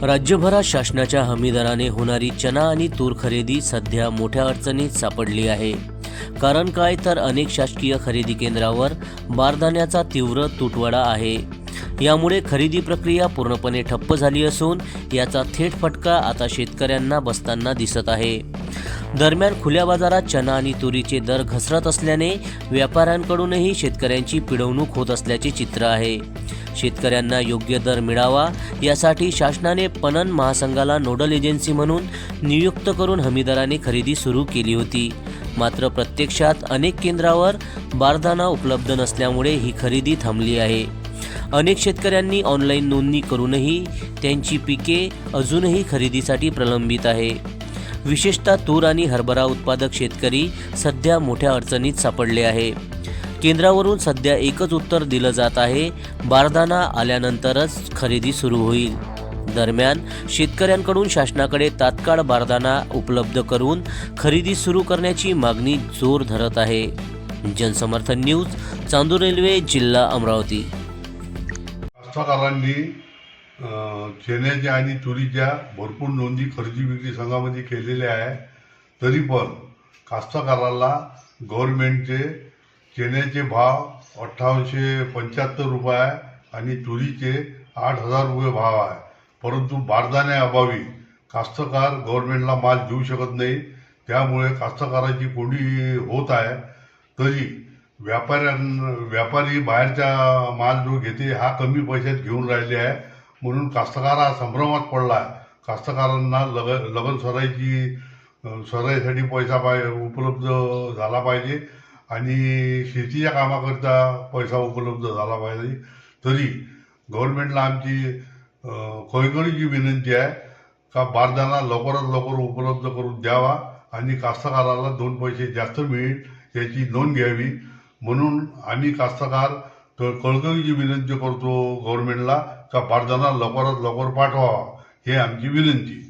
राज्यभरात शासनाच्या हमीदराने होणारी चना आणि तूर खरेदी सध्या मोठ्या अडचणीत सापडली आहे। कारण काय तर अनेक शासकीय खरेदी केंद्रावर बारदाण्याचा तीव्र तुटवडा आहे। यामुळे खरेदी प्रक्रिया पूर्णपणे ठप्प झाली असून याचा थेट फटका आता शेतकऱ्यांना बसताना दिसत आहे। दरम्यान खुल्या बाजारात चना आणि तुरीचे दर घसरत असल्याने व्यापाऱ्यांकडूनही शेतकऱ्यांची पिळवणूक होत असल्याचे चित्र आहे। शेतकऱ्यांना योग्य दर मिळावा यासाठी शासनाने पणन महासंघाला नोडल एजन्सी म्हणून नियुक्त करून हमीदराने खरेदी सुरू केली होती। मात्र प्रत्यक्षात अनेक केंद्रावर बारदाना उपलब्ध नसल्यामुळे ही खरेदी थांबली आहे। अनेक शेतकऱ्यांनी ऑनलाईन नोंदणी करूनही त्यांची पिके अजूनही खरेदीसाठी प्रलंबित आहे। विशेषतः तूर आणि हरभरा उत्पादक शेतकरी सध्या मोठ्या अडचणीत सापडले आहे। केंद्रावरून सध्या एकच उत्तर दिलं जात आहे, बारदाना आल्यानंतरच खरेदी सुरू होईल। दरम्यान शेतकऱ्यांकडून शासनाकडे तात्काळ बारदाना उपलब्ध करून खरेदी सुरू करण्याची मागणी जोर धरत आहे। जनसमर्थन न्यूज, चांदूर रेल्वे, जिल्हा अमरावती। कास्तकारांनी चण्याच्या आणि तुरीच्या भरपूर नोंदी खरेदी विक्री संघामध्ये केलेल्या आहे, तरी पण कास्तकाराला गव्हर्नमेंटचे चण्याचे भाव 5875 रुपये आणि तुरीचे 8000 रुपये भाव आहे। परंतु बारदाण्याअभावी कास्तकार गव्हर्नमेंटला माल देऊ शकत नाही। त्यामुळे कास्तकाराची कोंडी होत आहे। तरी व्यापारी बाहेरचा माल जो घेते हा कमी पैशात घेऊन राहिले आहे, म्हणून कास्तकार हा संभ्रमात पडला आहे। कास्तकारांना लगन सराईसाठी पैसा उपलब्ध झाला पाहिजे आणि शेतीच्या कामाकरता पैसा उपलब्ध झाला पाहिजे। तरी गव्हर्नमेंटला आमची कळकळीची विनंती आहे का बारदाना लवकरात लवकर उपलब्ध करून द्यावा आणि कास्तकाराला 2 पैसे जास्त मिळेल याची नोंद घ्यावी। म्हणून आम्ही कास्तकार कळकळीची विनंती करतो गव्हर्नमेंटला का बारदाना लवकरात लवकर पाठवावा, हे आमची विनंती।